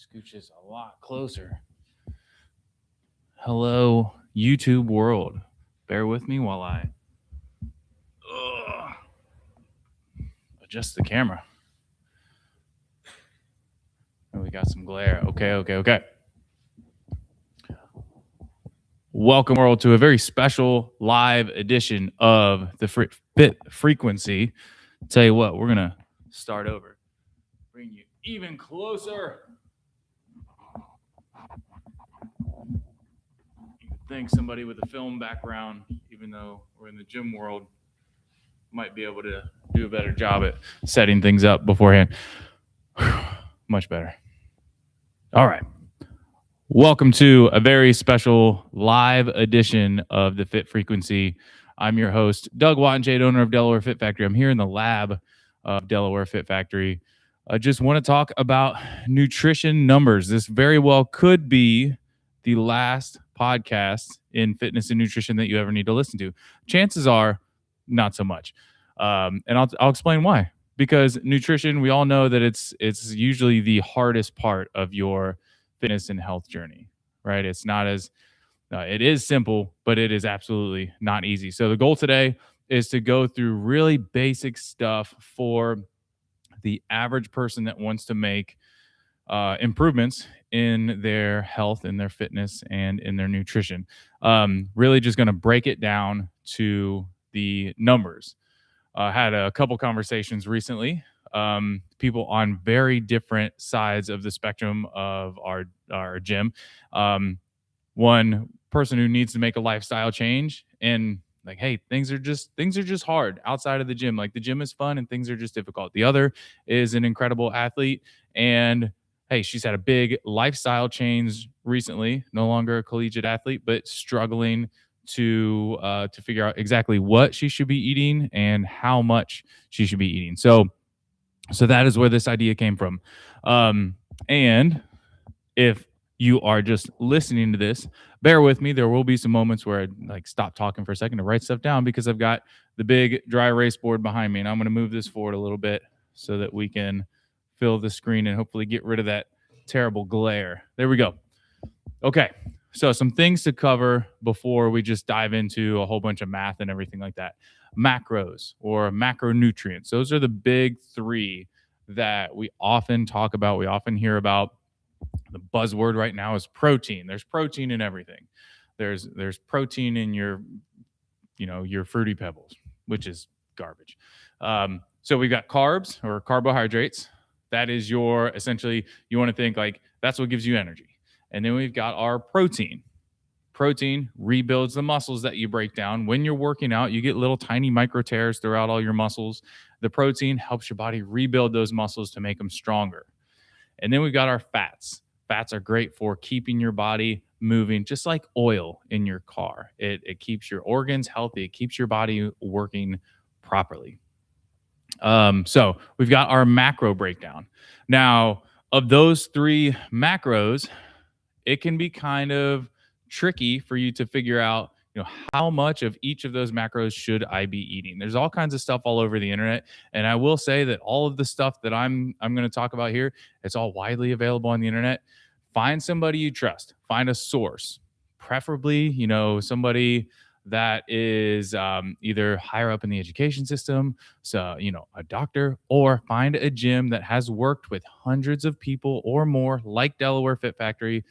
Scooches a lot closer. Hello, YouTube world. Bear with me while I adjust the camera. Oh, we got some glare. Okay. Welcome, world, to a very special live edition of the Fit Frequency. Tell you what, we're going to start over. Bring you even closer. Think somebody with a film background, even though we're in the gym world, might be able to do a better job at setting things up beforehand. Much better. All right. Welcome to a very special live edition of the Fit Frequency. I'm your host, Doug Wattenshade, owner of Delaware Fit Factory. I'm here in the lab of Delaware Fit Factory. I just want to talk about nutrition numbers. This very well could be the last podcast in fitness and nutrition that you ever need to listen to. Chances are not so much. And I'll explain why. Because nutrition, we all know that it's usually the hardest part of your fitness and health journey, right? It's not as, it is simple, but it is absolutely not easy. So the goal today is to go through really basic stuff for the average person that wants to make improvements in their health, in their fitness, and in their nutrition. Really just going to break it down to the numbers. Had a couple conversations recently. People on very different sides of the spectrum of our gym. One person who needs to make a lifestyle change and like, hey, things are just hard outside of the gym. Like the gym is fun and things are just difficult. The other is an incredible athlete, and hey, she's had a big lifestyle change recently. No longer a collegiate athlete, but struggling to figure out exactly what she should be eating and how much she should be eating. So that is where this idea came from. And if you are just listening to this, bear with me. There will be some moments where I stop talking for a second to write stuff down because I've got the big dry erase board behind me, and I'm going to move this forward a little bit so that we can fill the screen and hopefully get rid of that terrible glare. There we go. Okay. So some things to cover before we just dive into a whole bunch of math and everything like that. Macros or macronutrients. Those are the big three that we often talk about. We often hear about. The buzzword right now is protein. There's protein in everything. There's protein in your Fruity Pebbles, which is garbage. So we've got carbs or carbohydrates. That is your, essentially, you want to think like that's what gives you energy. And then we've got our protein. Protein rebuilds the muscles that you break down. When you're working out, you get little tiny micro tears throughout all your muscles. The protein helps your body rebuild those muscles to make them stronger. And then we've got our fats. Fats are great for keeping your body moving, just like oil in your car. It keeps your organs healthy. It keeps your body working properly. So we've got our macro breakdown. Now, of those three macros, it can be kind of tricky for you to figure out, how much of each of those macros should I be eating? There's all kinds of stuff all over the internet. And I will say that all of the stuff that I'm going to talk about here, it's all widely available on the internet. Find somebody you trust, find a source, preferably, somebody that is either higher up in the education system, so, a doctor, or find a gym that has worked with hundreds of people or more, like Delaware Fit Factory.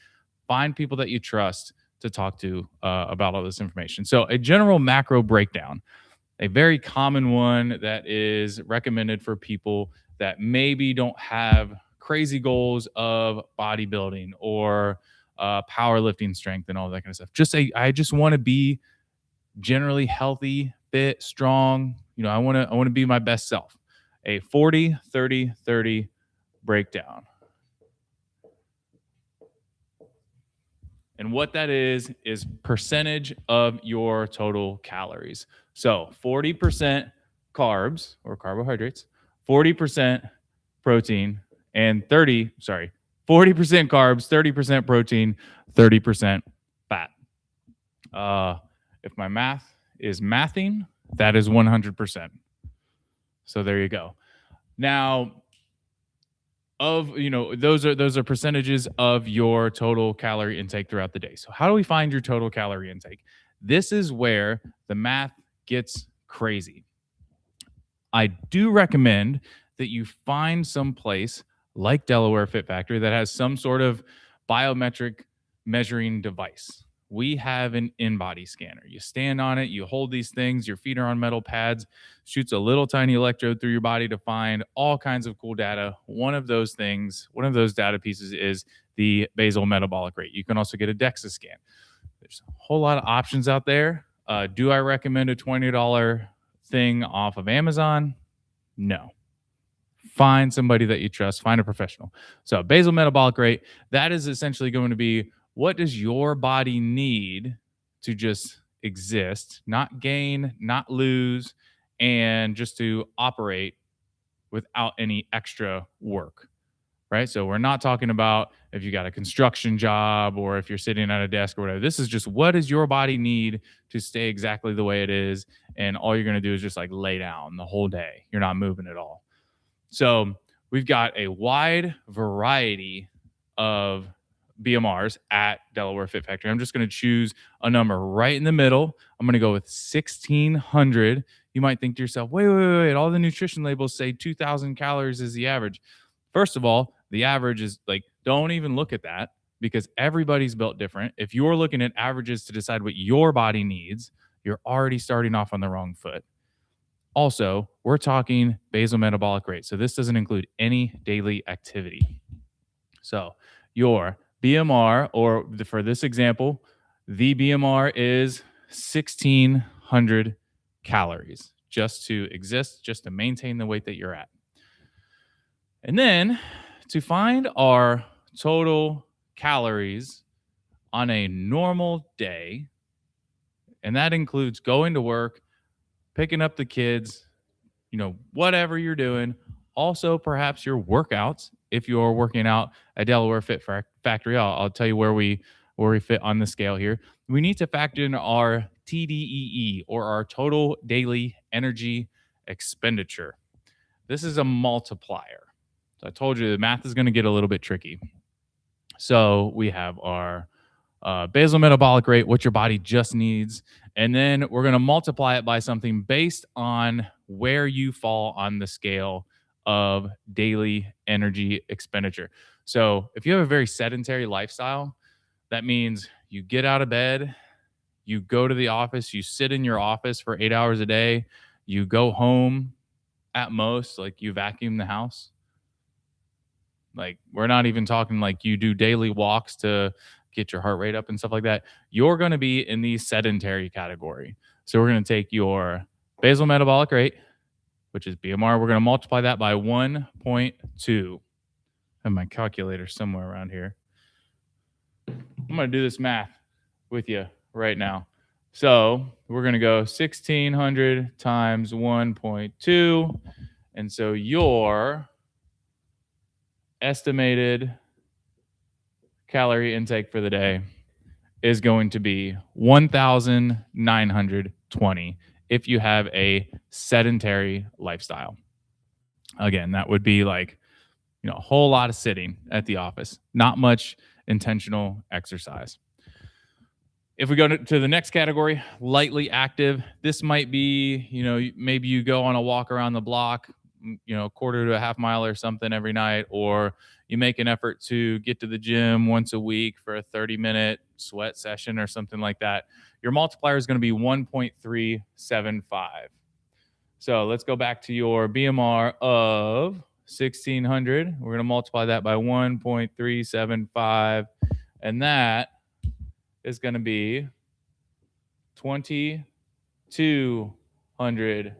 Find people that you trust to talk to about all this information. So a general macro breakdown, a very common one that is recommended for people that maybe don't have crazy goals of bodybuilding or powerlifting strength and all that kind of stuff. Just say, I just want to be generally healthy, fit, strong. I want to be my best self. A 40-30-30 breakdown. And what that is percentage of your total calories. So 40% carbs or carbohydrates, 40% protein, and 40% carbs, 30% protein, 30% fat. If my math is mathing, that is 100%. So there you go. Now, those are percentages of your total calorie intake throughout the day. So how do we find your total calorie intake? This is where the math gets crazy. I do recommend that you find some place like Delaware Fit Factory that has some sort of biometric measuring device. We have an in-body scanner. You stand on it, you hold these things, your feet are on metal pads, shoots a little tiny electrode through your body to find all kinds of cool data. One of those data pieces is the basal metabolic rate. You can also get a DEXA scan. There's a whole lot of options out there. Do I recommend a $20 thing off of Amazon? No. Find somebody that you trust, find a professional. So, basal metabolic rate, that is essentially going to be what does your body need to just exist, not gain, not lose, and just to operate without any extra work, right? So, we're not talking about if you got a construction job or if you're sitting at a desk or whatever. This is just what does your body need to stay exactly the way it is. And all you're going to do is just like lay down the whole day. You're not moving at all. So we've got a wide variety of BMRs at Delaware Fit Factory. I'm just going to choose a number right in the middle. I'm going to go with 1,600. You might think to yourself, wait. All the nutrition labels say 2,000 calories is the average. First of all, the average is like, don't even look at that because everybody's built different. If you're looking at averages to decide what your body needs, you're already starting off on the wrong foot. Also, we're talking basal metabolic rate. So this doesn't include any daily activity. So your BMR, or for this example, the BMR is 1,600 calories just to exist, just to maintain the weight that you're at. And then to find our total calories on a normal day, and that includes going to work, picking up the kids, whatever you're doing. Also, perhaps your workouts. If you're working out at Delaware Fit Factory, I'll tell you where we fit on the scale here. We need to factor in our TDEE, or our total daily energy expenditure. This is a multiplier. So I told you the math is going to get a little bit tricky. So we have our basal metabolic rate, what your body just needs. And then we're going to multiply it by something based on where you fall on the scale of daily energy expenditure. So if you have a very sedentary lifestyle, that means you get out of bed, you go to the office, you sit in your office for 8 hours a day, you go home at most, like you vacuum the house. Like, we're not even talking like you do daily walks to get your heart rate up and stuff like that. You're going to be in the sedentary category. So we're going to take your basal metabolic rate, which is BMR. We're going to multiply that by 1.2. I have my calculator somewhere around here. I'm going to do this math with you right now. So we're going to go 1,600 times 1.2. And so your estimated calorie intake for the day is going to be 1,920 if you have a sedentary lifestyle. Again, that would be like, a whole lot of sitting at the office, not much intentional exercise. If we go to the next category, lightly active, this might be, maybe you go on a walk around the block, a quarter to a half mile or something every night, or you make an effort to get to the gym once a week for a 30-minute sweat session or something like that. Your multiplier is going to be 1.375. So let's go back to your BMR of 1,600. We're going to multiply that by 1.375, and that is going to be 2,200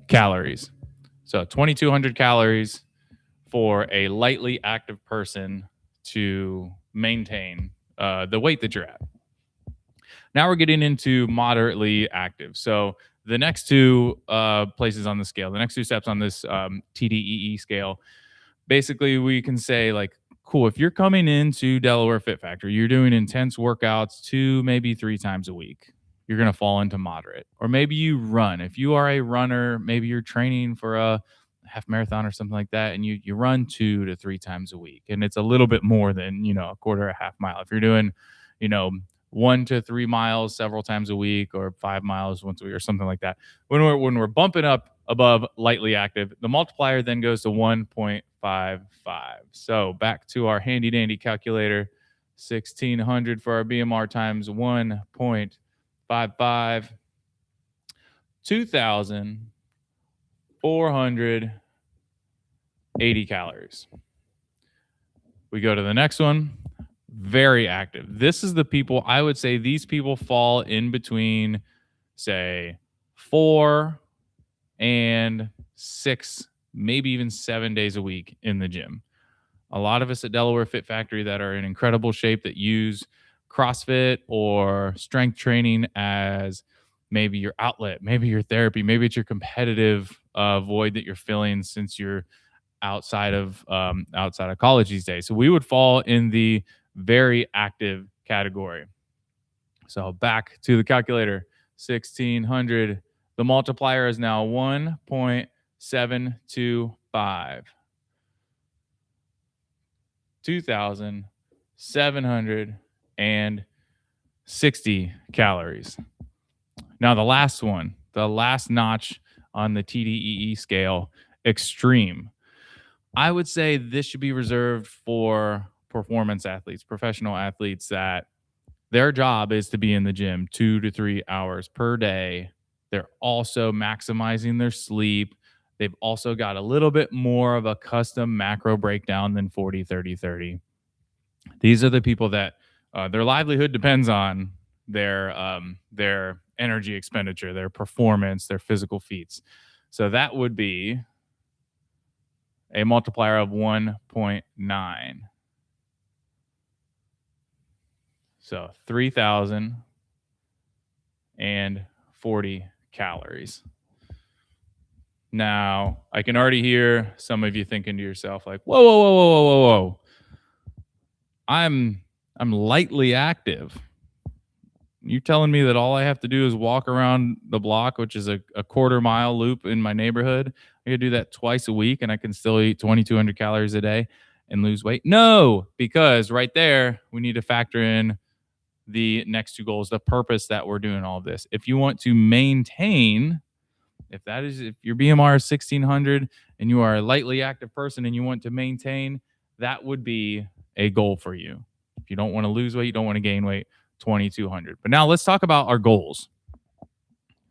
calories. So 2,200 calories for a lightly active person to maintain the weight that you're at. Now we're getting into moderately active. So the next two places on the scale, the next two steps on this TDEE scale, basically we can say like, cool, if you're coming into Delaware Fit Factory, you're doing intense workouts 2, maybe 3 times a week, you're going to fall into moderate. Or maybe you run. If you are a runner, maybe you're training for a half marathon or something like that, and you run 2 to 3 times a week, and it's a little bit more than, a quarter or a half mile. If you're doing, you know, 1 to 3 miles several times a week, or 5 miles once a week, or something like that. When we're bumping up above lightly active, the multiplier then goes to 1.55. So back to our handy dandy calculator, 1600 for our BMR times 1.55, 2,480 calories. We go to the next one. Very active. This is the people, I would say these people fall in between, say, 4 and 6, maybe even 7 days a week in the gym. A lot of us at Delaware Fit Factory that are in incredible shape, that use CrossFit or strength training as maybe your outlet, maybe your therapy, maybe it's your competitive void that you're filling since you're outside of college these days. So we would fall in the very active category. So back to the calculator, 1600. The multiplier is now 1.725. 2,760 calories. Now the last one, the last notch on the TDEE scale, extreme. I would say this should be reserved for performance athletes, professional athletes that their job is to be in the gym 2 to 3 hours per day. They're also maximizing their sleep. They've also got a little bit more of a custom macro breakdown than 40, 30, 30. These are the people that their livelihood depends on their energy expenditure, their performance, their physical feats. So that would be a multiplier of 1.9. So 3,040 calories. Now, I can already hear some of you thinking to yourself, like, whoa, whoa, whoa, whoa, whoa, whoa, whoa. I'm lightly active. You're telling me that all I have to do is walk around the block, which is a quarter mile loop in my neighborhood. I could do that twice a week and I can still eat 2,200 calories a day and lose weight? No, because right there, we need to factor in the next two goals, the purpose that we're doing all of this. If you want to maintain, if your BMR is 1,600 and you are a lightly active person and you want to maintain, that would be a goal for you. If you don't want to lose weight, you don't want to gain weight, 2,200. But now let's talk about our goals.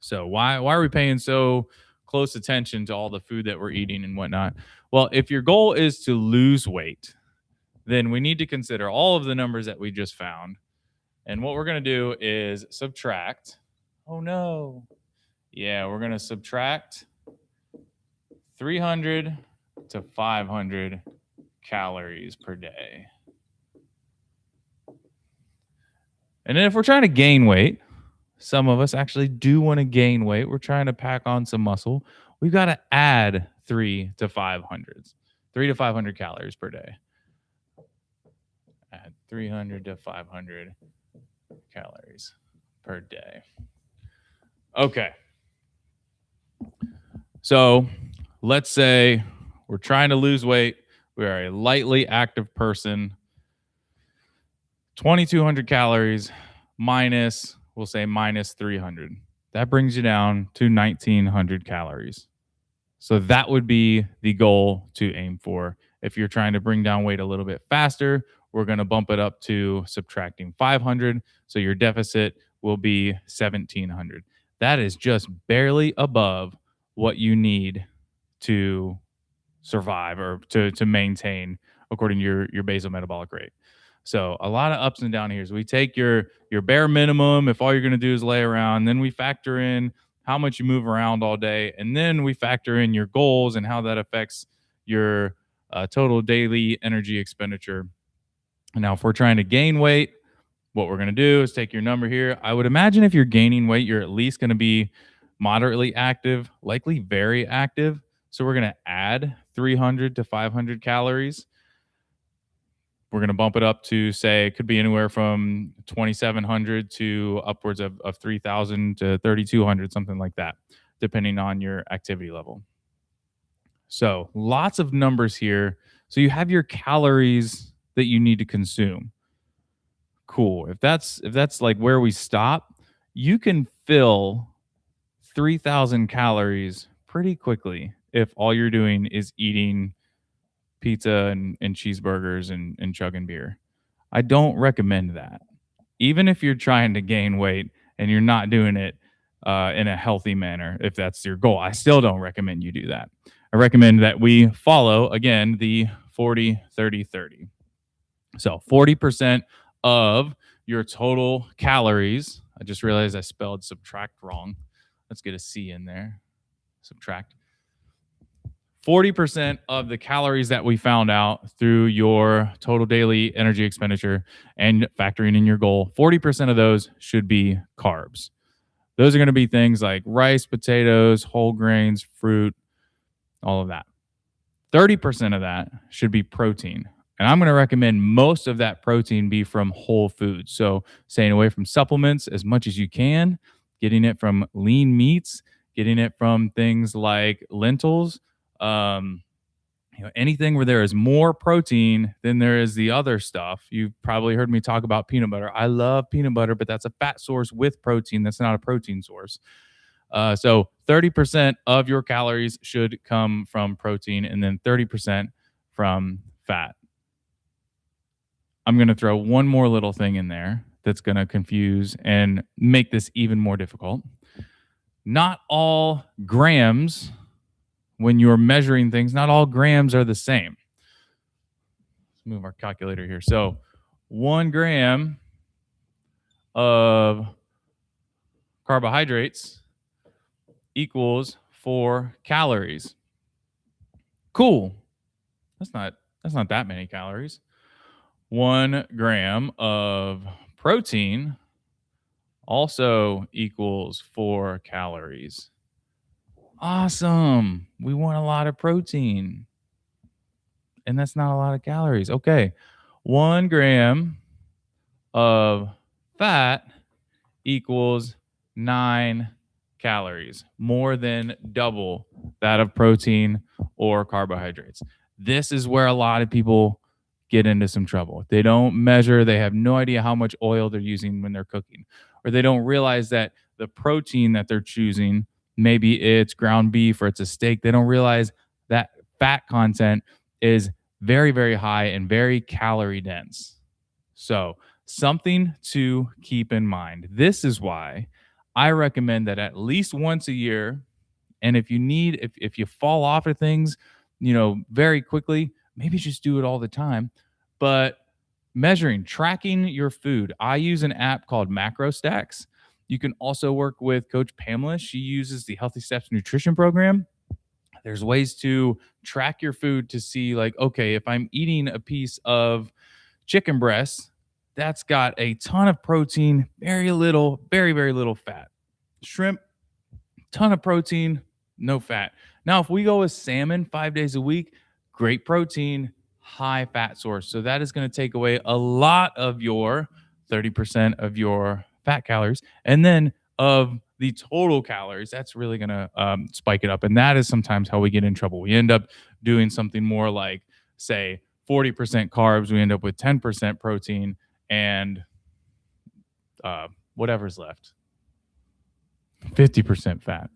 So why are we paying so close attention to all the food that we're eating and whatnot? Well, if your goal is to lose weight, then we need to consider all of the numbers that we just found. And what we're going to do is subtract. Oh, no. Yeah, we're going to subtract 300 to 500 calories per day. And then if we're trying to gain weight, some of us actually do want to gain weight. We're trying to pack on some muscle. We've got to add 3 to 500 calories per day. Add 300 to 500 calories per day. Okay. So let's say we're trying to lose weight. We are a lightly active person. 2,200 calories minus, we'll say minus 300. That brings you down to 1,900 calories. So that would be the goal to aim for. If you're trying to bring down weight a little bit faster, we're going to bump it up to subtracting 500. So your deficit will be 1,700. That is just barely above what you need to survive or to maintain according to your basal metabolic rate. So a lot of ups and downs here. So we take your bare minimum, if all you're going to do is lay around, then we factor in how much you move around all day, and then we factor in your goals and how that affects your total daily energy expenditure. Now, if we're trying to gain weight, what we're going to do is take your number here. I would imagine if you're gaining weight, you're at least going to be moderately active, likely very active. So we're going to add 300 to 500 calories. We're going to bump it up to, say, it could be anywhere from 2,700 to upwards of 3,000 to 3,200, something like that, depending on your activity level. So lots of numbers here. So you have your calories that you need to consume. Cool. If that's like where we stop, you can fill 3,000 calories pretty quickly if all you're doing is eating pizza and cheeseburgers and chugging beer. I don't recommend that. Even if you're trying to gain weight and you're not doing it in a healthy manner, if that's your goal, I still don't recommend you do that. I recommend that we follow, again, the 40, 30, 30. So 40% of your total calories. I just realized I spelled subtract wrong. Let's get a C in there. Subtract. 40% of the calories that we found out through your total daily energy expenditure and factoring in your goal, 40% of those should be carbs. Those are going to be things like rice, potatoes, whole grains, fruit, all of that. 30% of that should be protein. And I'm going to recommend most of that protein be from whole foods. So staying away from supplements as much as you can, getting it from lean meats, getting it from things like lentils, anything where there is more protein than there is the other stuff. You've probably heard me talk about peanut butter. I love peanut butter, but that's a fat source with protein. That's not a protein source. So 30% of your calories should come from protein and then 30% from fat. I'm going to throw one more little thing in there that's going to confuse and make this even more difficult. Not all grams, when you're measuring things, not all grams are the same. Let's move our calculator here. So 1 gram of carbohydrates equals 4 calories. Cool. That's not that many calories. 1 gram of protein also equals 4 calories. Awesome. We want a lot of protein. And that's not a lot of calories. Okay. 1 gram of fat equals 9 calories, more than double that of protein or carbohydrates. This is where a lot of people get into some trouble. They don't measure, they have no idea how much oil they're using when they're cooking, or they don't realize that the protein that they're choosing, maybe it's ground beef or it's a steak, they don't realize that fat content is very, very high and very calorie dense. So, something to keep in mind. This is why I recommend that at least once a year. And if you need, if you fall off of things, very quickly, maybe just do it all the time. But measuring, tracking your food. I use an app called Macro Stacks. You can also work with Coach Pamela. She uses the Healthy Steps Nutrition Program. There's ways to track your food to see, like, okay, if I'm eating a piece of chicken breast, that's got a ton of protein, very little, very, very little fat. Shrimp, ton of protein, no fat. Now, if we go with salmon 5 days a week, great protein, high fat source. So that is going to take away a lot of your 30% of your fat calories. And then of the total calories, that's really going to spike it up. And that is sometimes how we get in trouble. We end up doing something more like, say, 40% carbs. We end up with 10% protein and whatever's left, 50% fat.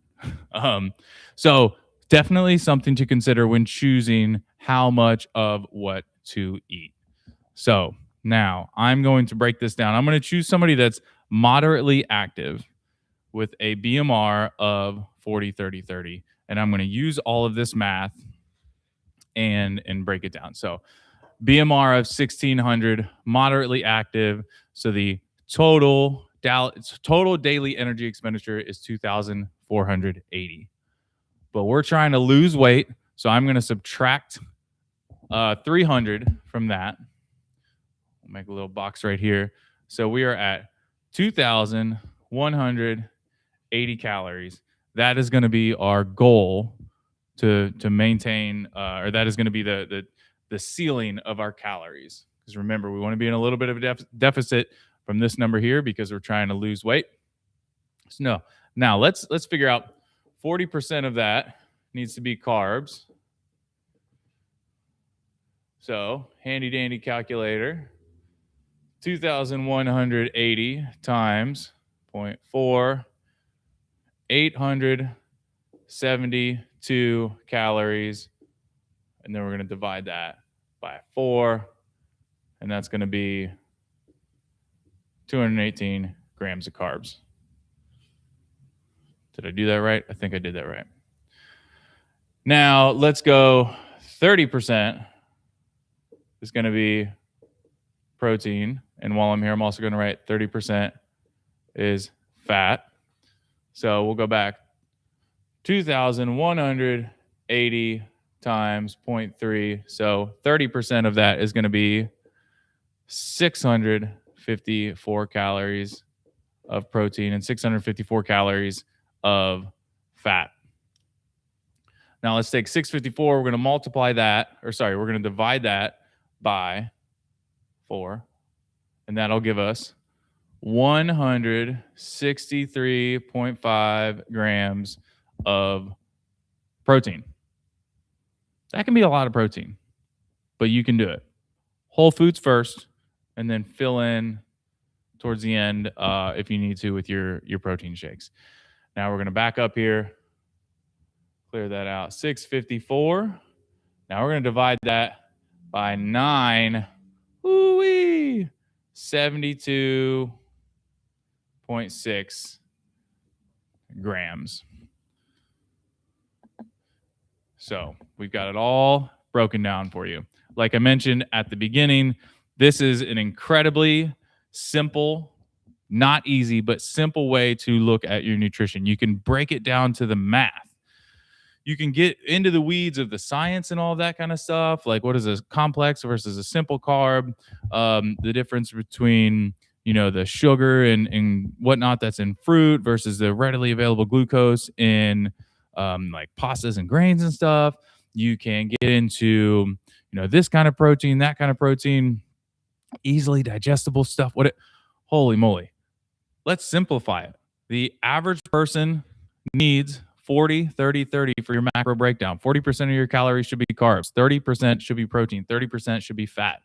So definitely something to consider when choosing how much of what to eat. So now I'm going to break this down. I'm going to choose somebody that's moderately active with a BMR of 40, 30, 30. And I'm going to use all of this math and break it down. So BMR of 1600, moderately active. So the total daily energy expenditure is 2,480. But we're trying to lose weight, so I'm going to subtract 300 from that. I'll make a little box right here. So we are at 2,180 calories. That is going to be our goal to maintain, or that is going to be the ceiling of our calories. Because remember, we want to be in a little bit of a deficit from this number here because we're trying to lose weight. So now let's figure out 40% of that needs to be carbs. So, handy dandy calculator. 2,180 times 0.4, 872 calories. And then we're going to divide that by 4. And that's going to be 218 grams of carbs. Did I do that right? I think I did that right. Now, let's go 30% is going to be protein. And while I'm here, I'm also going to write 30% is fat. So we'll go back 2,180 times 0.3. So 30% of that is going to be 654 calories of protein and 654 calories of fat. Now let's take 654. We're going to multiply that, we're going to divide that by 4. And that'll give us 163.5 grams of protein. That can be a lot of protein, but you can do it. Whole foods first, and then fill in towards the end if you need to with your protein shakes. Now we're going to back up here, clear that out. 654. Now we're going to divide that by 9. Ooh-wee! 72.6 grams. So we've got it all broken down for you. Like I mentioned at the beginning, this is an incredibly simple, not easy, but simple way to look at your nutrition. You can break it down to the math. You can get into the weeds of the science and all that kind of stuff, like what is a complex versus a simple carb, the difference between the sugar and whatnot that's in fruit versus the readily available glucose in like pastas and grains and stuff. You can get into this kind of protein, that kind of protein, easily digestible stuff. Holy moly. Let's simplify it. The average person needs 40, 30, 30 for your macro breakdown. 40% of your calories should be carbs. 30% should be protein. 30% should be fat.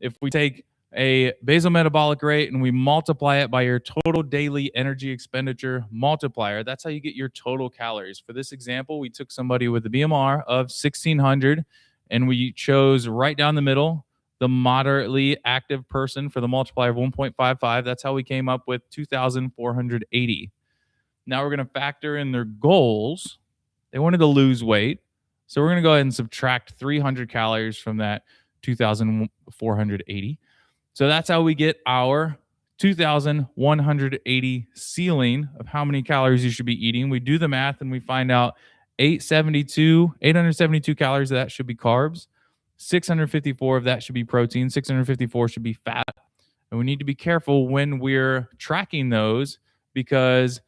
If we take a basal metabolic rate and we multiply it by your total daily energy expenditure multiplier, that's how you get your total calories. For this example, we took somebody with a BMR of 1,600 and we chose right down the middle, the moderately active person for the multiplier of 1.55. That's how we came up with 2,480. Now we're going to factor in their goals. They wanted to lose weight. So we're going to go ahead and subtract 300 calories from that 2,480. So that's how we get our 2,180 ceiling of how many calories you should be eating. We do the math and we find out 872 calories of that should be carbs. 654 of that should be protein. 654 should be fat. And we need to be careful when we're tracking those because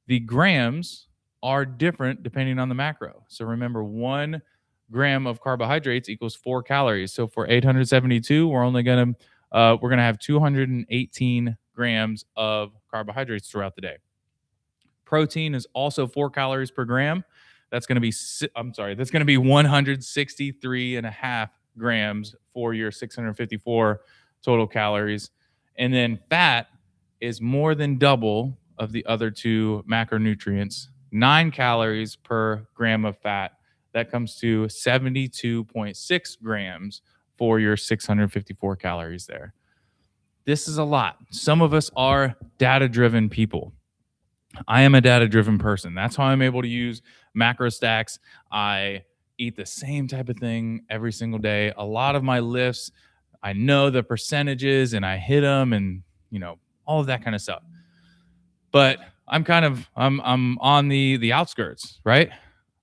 the grams are different depending on the macro. So remember, 1 gram of carbohydrates equals 4 calories. So for 872, we're going to have 218 grams of carbohydrates throughout the day. Protein is also 4 calories per gram. That's going to be 163.5 grams for your 654 total calories. And then fat is more than double of the other two macronutrients, 9 calories per gram of fat. That comes to 72.6 grams for your 654 calories there. This is a lot. Some of us are data-driven people. I am a data-driven person. That's how I'm able to use macro stacks. I eat the same type of thing every single day. A lot of my lifts, I know the percentages and I hit them and, all of that kind of stuff. But I'm on the outskirts, right?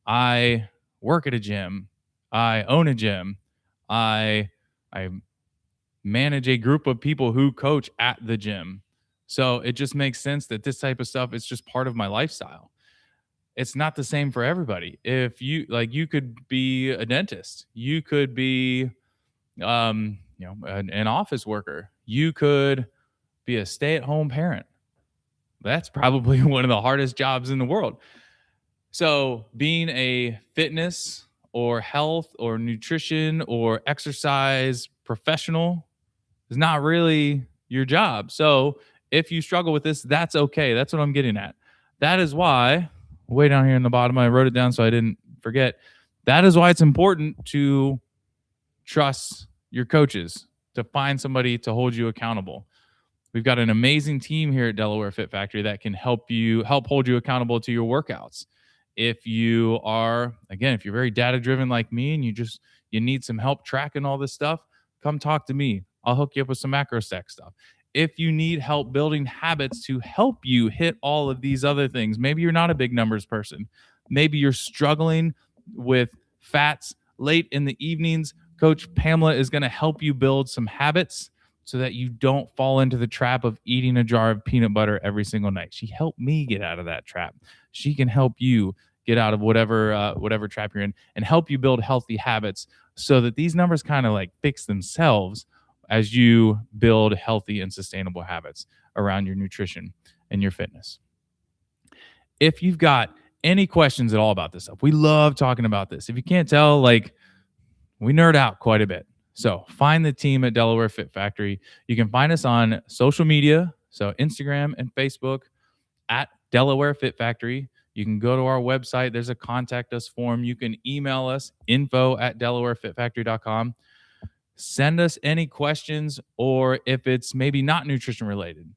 I work at a gym. I own a gym. I manage a group of people who coach at the gym. So it just makes sense that this type of stuff is just part of my lifestyle. It's not the same for everybody. If you could be a dentist, you could be an office worker, you could be a stay-at-home parent. That's probably one of the hardest jobs in the world. So being a fitness or health or nutrition or exercise professional is not really your job. So if you struggle with this, that's okay. That's what I'm getting at. That is why, way down here in the bottom, I wrote it down so I didn't forget. That is why it's important to trust your coaches, to find somebody to hold you accountable. We've got an amazing team here at Delaware Fit Factory that can help hold you accountable to your workouts. If you are, again, if you're very data driven like me and you need some help tracking all this stuff, come talk to me. I'll hook you up with some macro stack stuff. If you need help building habits to help you hit all of these other things, maybe you're not a big numbers person. Maybe you're struggling with fats late in the evenings. Coach Pamela is going to help you build some habits so that you don't fall into the trap of eating a jar of peanut butter every single night. She helped me get out of that trap. She can help you get out of whatever trap you're in and help you build healthy habits so that these numbers kind of like fix themselves as you build healthy and sustainable habits around your nutrition and your fitness. If you've got any questions at all about this stuff, we love talking about this. If you can't tell, like, we nerd out quite a bit. So find the team at Delaware Fit Factory. You can find us on social media, so Instagram and Facebook at Delaware Fit Factory. You can go to our website. There's a contact us form. You can email us, info@delawarefitfactory.com. Send us any questions, or if it's maybe not nutrition related.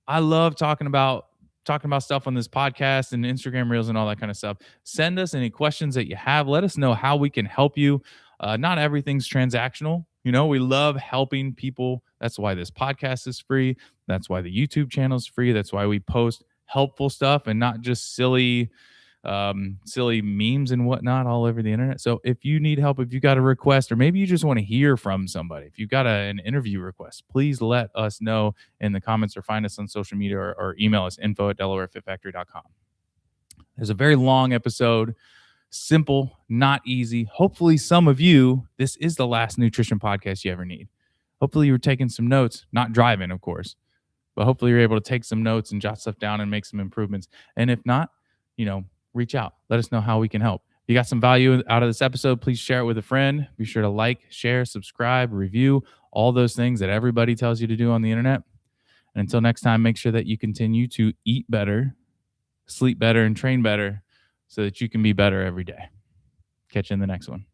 I love talking about stuff on this podcast and Instagram reels and all that kind of stuff. Send us any questions that you have. Let us know how we can help you. Not everything's transactional. We love helping people. That's why this podcast is free. That's why the YouTube channel is free. That's why we post helpful stuff and not just silly memes and whatnot all over the internet. So if you need help, if you got a request, or maybe you just want to hear from somebody, if you've got an interview request, please let us know in the comments or find us on social media or email us info@delawarefitfactory.com. There's a very long episode, simple, not easy. Hopefully some of you, this is the last nutrition podcast you ever need. Hopefully you were taking some notes, not driving, of course, but hopefully you're able to take some notes and jot stuff down and make some improvements. And if not, reach out. Let us know how we can help. If you got some value out of this episode, please share it with a friend. Be sure to like, share, subscribe, review, all those things that everybody tells you to do on the internet. And until next time, make sure that you continue to eat better, sleep better, and train better so that you can be better every day. Catch you in the next one.